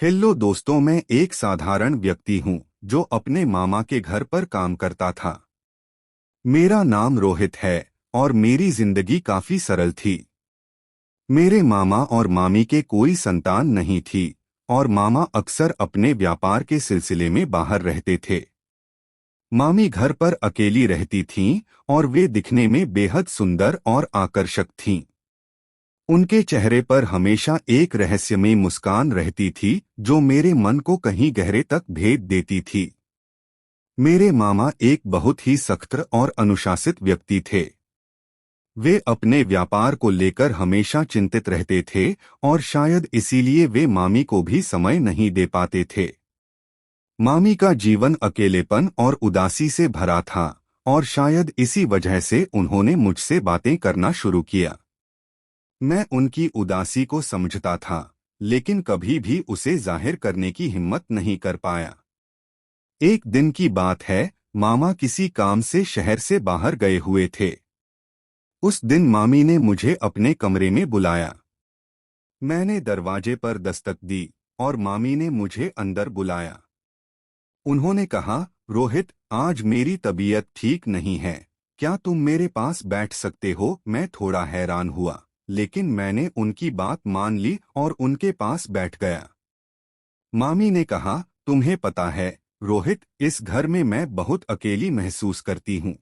Hello दोस्तों, मैं एक साधारण व्यक्ति हूँ जो अपने मामा के घर पर काम करता था। मेरा नाम रोहित है और मेरी जिंदगी काफी सरल थी। मेरे मामा और मामी के कोई संतान नहीं थी और मामा अक्सर अपने व्यापार के सिलसिले में बाहर रहते थे। मामी घर पर अकेली रहती थीं और वे दिखने में बेहद सुंदर और आकर्षक थीं। उनके चेहरे पर हमेशा एक रहस्यमय मुस्कान रहती थी जो मेरे मन को कहीं गहरे तक भेद देती थी। मेरे मामा एक बहुत ही सख्त और अनुशासित व्यक्ति थे। वे अपने व्यापार को लेकर हमेशा चिंतित रहते थे और शायद इसीलिए वे मामी को भी समय नहीं दे पाते थे। मामी का जीवन अकेलेपन और उदासी से भरा था और शायद इसी वजह से उन्होंने मुझसे बातें करना शुरू किया। मैं उनकी उदासी को समझता था, लेकिन कभी भी उसे जाहिर करने की हिम्मत नहीं कर पाया। एक दिन की बात है, मामा किसी काम से शहर से बाहर गए हुए थे। उस दिन मामी ने मुझे अपने कमरे में बुलाया। मैंने दरवाजे पर दस्तक दी और मामी ने मुझे अंदर बुलाया। उन्होंने कहा, रोहित, आज मेरी तबीयत ठीक नहीं है, क्या तुम मेरे पास बैठ सकते हो? मैं थोड़ा हैरान हुआ, लेकिन मैंने उनकी बात मान ली और उनके पास बैठ गया। मामी ने कहा, तुम्हें पता है रोहित, इस घर में मैं बहुत अकेली महसूस करती हूँ।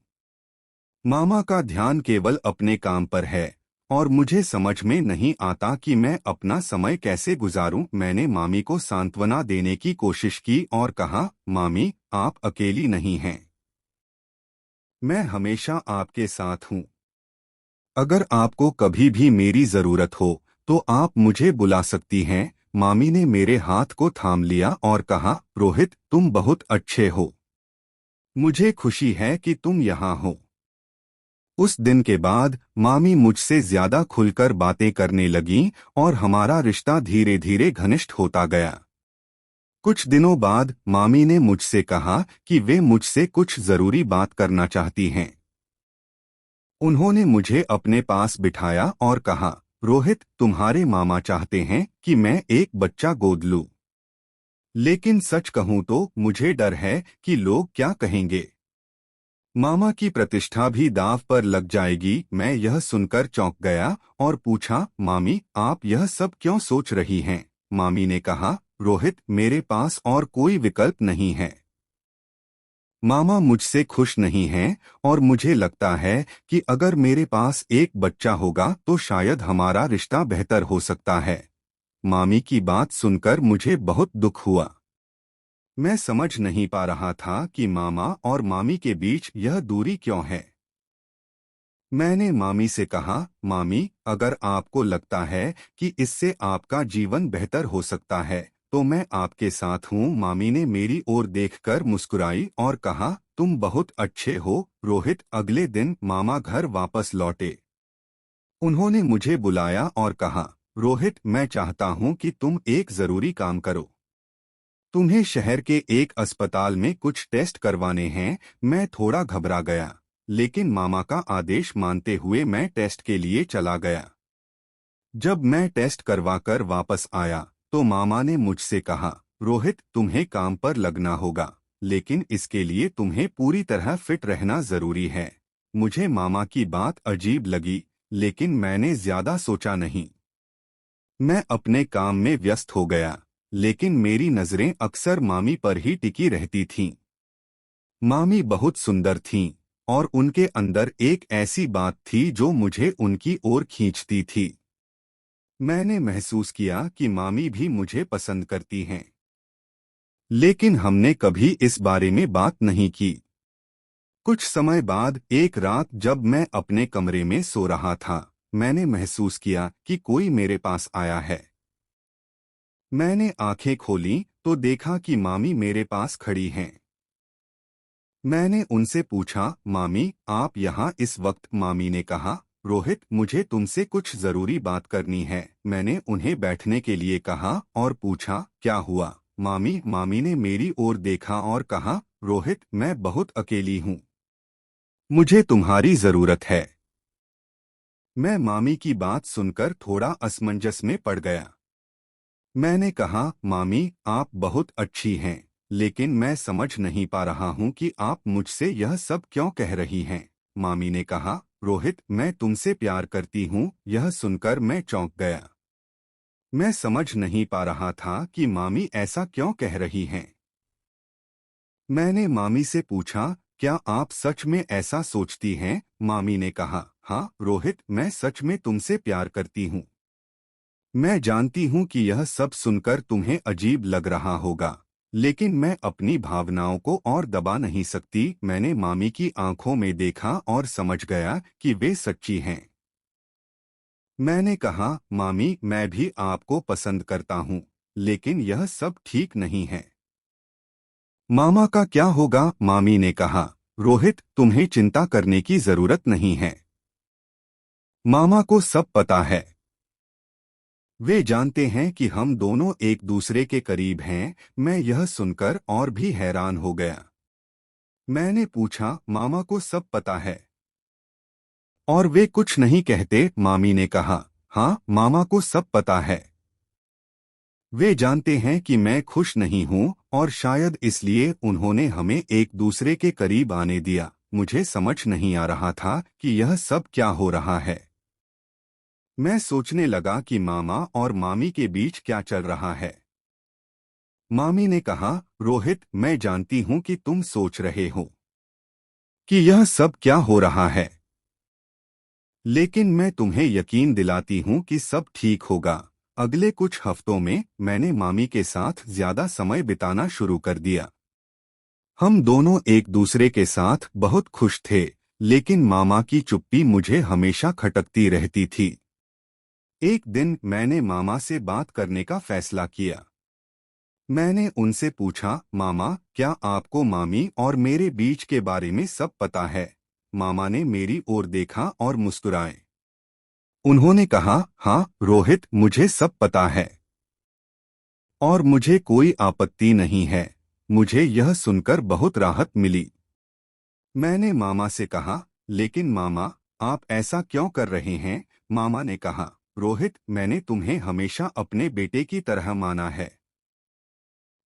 मामा का ध्यान केवल अपने काम पर है और मुझे समझ में नहीं आता कि मैं अपना समय कैसे गुजारूं। मैंने मामी को सांत्वना देने की कोशिश की और कहा, मामी, आप अकेली नहीं हैं। मैं हमेशा आपके साथ हूँ। अगर आपको कभी भी मेरी जरूरत हो तो आप मुझे बुला सकती हैं। मामी ने मेरे हाथ को थाम लिया और कहा, रोहित, तुम बहुत अच्छे हो। मुझे खुशी है कि तुम यहाँ हो। उस दिन के बाद मामी मुझसे ज्यादा खुलकर बातें करने लगीं और हमारा रिश्ता धीरे धीरे घनिष्ठ होता गया। कुछ दिनों बाद मामी ने मुझसे कहा कि वे मुझसे कुछ जरूरी बात करना चाहती हैं। उन्होंने मुझे अपने पास बिठाया और कहा, रोहित, तुम्हारे मामा चाहते हैं कि मैं एक बच्चा गोद लूं। लेकिन सच कहूं तो मुझे डर है कि लोग क्या कहेंगे। मामा की प्रतिष्ठा भी दांव पर लग जाएगी। मैं यह सुनकर चौंक गया और पूछा, मामी, आप यह सब क्यों सोच रही हैं? मामी ने कहा, रोहित, मेरे पास और कोई विकल्प नहीं है। मामा मुझसे खुश नहीं हैं और मुझे लगता है कि अगर मेरे पास एक बच्चा होगा तो शायद हमारा रिश्ता बेहतर हो सकता है। मामी की बात सुनकर मुझे बहुत दुख हुआ। मैं समझ नहीं पा रहा था कि मामा और मामी के बीच यह दूरी क्यों है। मैंने मामी से कहा, मामी, अगर आपको लगता है कि इससे आपका जीवन बेहतर हो सकता है तो मैं आपके साथ हूँ। मामी ने मेरी ओर देखकर मुस्कुराई और कहा, तुम बहुत अच्छे हो रोहित। अगले दिन मामा घर वापस लौटे। उन्होंने मुझे बुलाया और कहा, रोहित, मैं चाहता हूँ कि तुम एक जरूरी काम करो। तुम्हें शहर के एक अस्पताल में कुछ टेस्ट करवाने हैं। मैं थोड़ा घबरा गया, लेकिन मामा का आदेश मानते हुए मैं टेस्ट के लिए चला गया। जब मैं टेस्ट करवाकर वापस आया तो मामा ने मुझसे कहा, रोहित, तुम्हें काम पर लगना होगा, लेकिन इसके लिए तुम्हें पूरी तरह फिट रहना जरूरी है। मुझे मामा की बात अजीब लगी, लेकिन मैंने ज्यादा सोचा नहीं। मैं अपने काम में व्यस्त हो गया, लेकिन मेरी नजरें अक्सर मामी पर ही टिकी रहती थीं। मामी बहुत सुंदर थीं और उनके अंदर एक ऐसी बात थी जो मुझे उनकी ओर खींचती थी। मैंने महसूस किया कि मामी भी मुझे पसंद करती हैं, लेकिन हमने कभी इस बारे में बात नहीं की। कुछ समय बाद एक रात जब मैं अपने कमरे में सो रहा था, मैंने महसूस किया कि कोई मेरे पास आया है। मैंने आंखें खोलीं तो देखा कि मामी मेरे पास खड़ी हैं। मैंने उनसे पूछा, मामी, आप यहाँ इस वक्त? मामी ने कहा, रोहित, मुझे तुमसे कुछ जरूरी बात करनी है। मैंने उन्हें बैठने के लिए कहा और पूछा, क्या हुआ मामी? मामी ने मेरी ओर देखा और कहा, रोहित, मैं बहुत अकेली हूँ, मुझे तुम्हारी जरूरत है। मैं मामी की बात सुनकर थोड़ा असमंजस में पड़ गया। मैंने कहा, मामी आप बहुत अच्छी हैं, लेकिन मैं समझ नहीं पा रहा हूँ कि आप मुझसे यह सब क्यों कह रही हैं। मामी ने कहा, रोहित मैं तुमसे प्यार करती हूँ। यह सुनकर मैं चौंक गया। मैं समझ नहीं पा रहा था कि मामी ऐसा क्यों कह रही हैं। मैंने मामी से पूछा, क्या आप सच में ऐसा सोचती हैं? मामी ने कहा, हाँ रोहित मैं सच में तुमसे प्यार करती हूँ। मैं जानती हूँ कि यह सब सुनकर तुम्हें अजीब लग रहा होगा, लेकिन मैं अपनी भावनाओं को और दबा नहीं सकती। मैंने मामी की आंखों में देखा और समझ गया कि वे सच्ची हैं। मैंने कहा, मामी मैं भी आपको पसंद करता हूँ, लेकिन यह सब ठीक नहीं है। मामा का क्या होगा? मामी ने कहा, रोहित तुम्हें चिंता करने की जरूरत नहीं है। मामा को सब पता है। वे जानते हैं कि हम दोनों एक दूसरे के करीब हैं। मैं यह सुनकर और भी हैरान हो गया। मैंने पूछा, मामा को सब पता है और वे कुछ नहीं कहते? मामी ने कहा, हाँ मामा को सब पता है। वे जानते हैं कि मैं खुश नहीं हूँ और शायद इसलिए उन्होंने हमें एक दूसरे के करीब आने दिया। मुझे समझ नहीं आ रहा था कि यह सब क्या हो रहा है। मैं सोचने लगा कि मामा और मामी के बीच क्या चल रहा है। मामी ने कहा, रोहित मैं जानती हूँ कि तुम सोच रहे हो कि यह सब क्या हो रहा है, लेकिन मैं तुम्हें यकीन दिलाती हूँ कि सब ठीक होगा। अगले कुछ हफ्तों में मैंने मामी के साथ ज्यादा समय बिताना शुरू कर दिया। हम दोनों एक दूसरे के साथ बहुत खुश थे, लेकिन मामा की चुप्पी मुझे हमेशा खटकती रहती थी। एक दिन मैंने मामा से बात करने का फैसला किया। मैंने उनसे पूछा, मामा क्या आपको मामी और मेरे बीच के बारे में सब पता है? मामा ने मेरी ओर देखा और मुस्कुराए। उन्होंने कहा, हाँ रोहित मुझे सब पता है और मुझे कोई आपत्ति नहीं है। मुझे यह सुनकर बहुत राहत मिली। मैंने मामा से कहा, लेकिन मामा आप ऐसा क्यों कर रहे हैं? मामा ने कहा, रोहित मैंने तुम्हें हमेशा अपने बेटे की तरह माना है।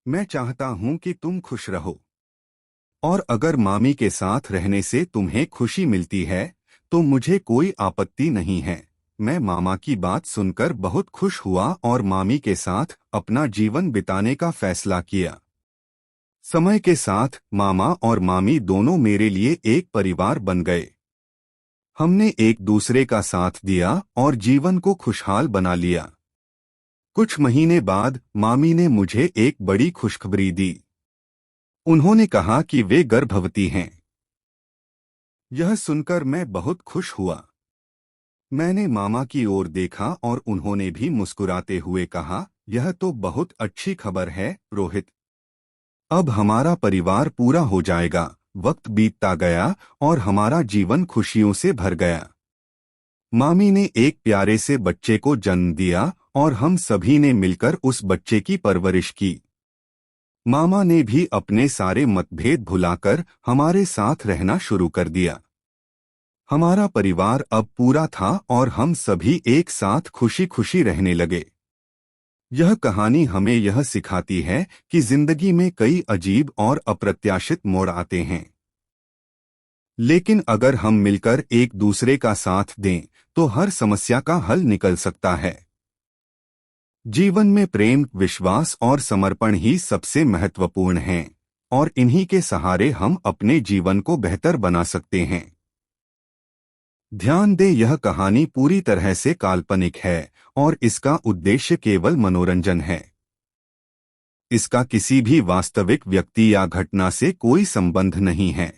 मैं चाहता हूं कि तुम खुश रहो और अगर मामी के साथ रहने से तुम्हें खुशी मिलती है तो मुझे कोई आपत्ति नहीं है। मैं मामा की बात सुनकर बहुत खुश हुआ और मामी के साथ अपना जीवन बिताने का फैसला किया। समय के साथ मामा और मामी दोनों मेरे लिए एक परिवार बन गए। हमने एक दूसरे का साथ दिया और जीवन को खुशहाल बना लिया। कुछ महीने बाद मामी ने मुझे एक बड़ी खुशखबरी दी। उन्होंने कहा कि वे गर्भवती हैं। यह सुनकर मैं बहुत खुश हुआ। मैंने मामा की ओर देखा और उन्होंने भी मुस्कुराते हुए कहा, यह तो बहुत अच्छी खबर है रोहित। अब हमारा परिवार पूरा हो जाएगा। वक्त बीतता गया और हमारा जीवन खुशियों से भर गया। मामी ने एक प्यारे से बच्चे को जन्म दिया और हम सभी ने मिलकर उस बच्चे की परवरिश की। मामा ने भी अपने सारे मतभेद भुलाकर हमारे साथ रहना शुरू कर दिया। हमारा परिवार अब पूरा था और हम सभी एक साथ खुशी खुशी रहने लगे। यह कहानी हमें यह सिखाती है कि जिंदगी में कई अजीब और अप्रत्याशित मोड़ आते हैं, लेकिन अगर हम मिलकर एक दूसरे का साथ दें तो हर समस्या का हल निकल सकता है। जीवन में प्रेम, विश्वास और समर्पण ही सबसे महत्वपूर्ण हैं और इन्हीं के सहारे हम अपने जीवन को बेहतर बना सकते हैं। ध्यान दें, यह कहानी पूरी तरह से काल्पनिक है और इसका उद्देश्य केवल मनोरंजन है। इसका किसी भी वास्तविक व्यक्ति या घटना से कोई संबंध नहीं है।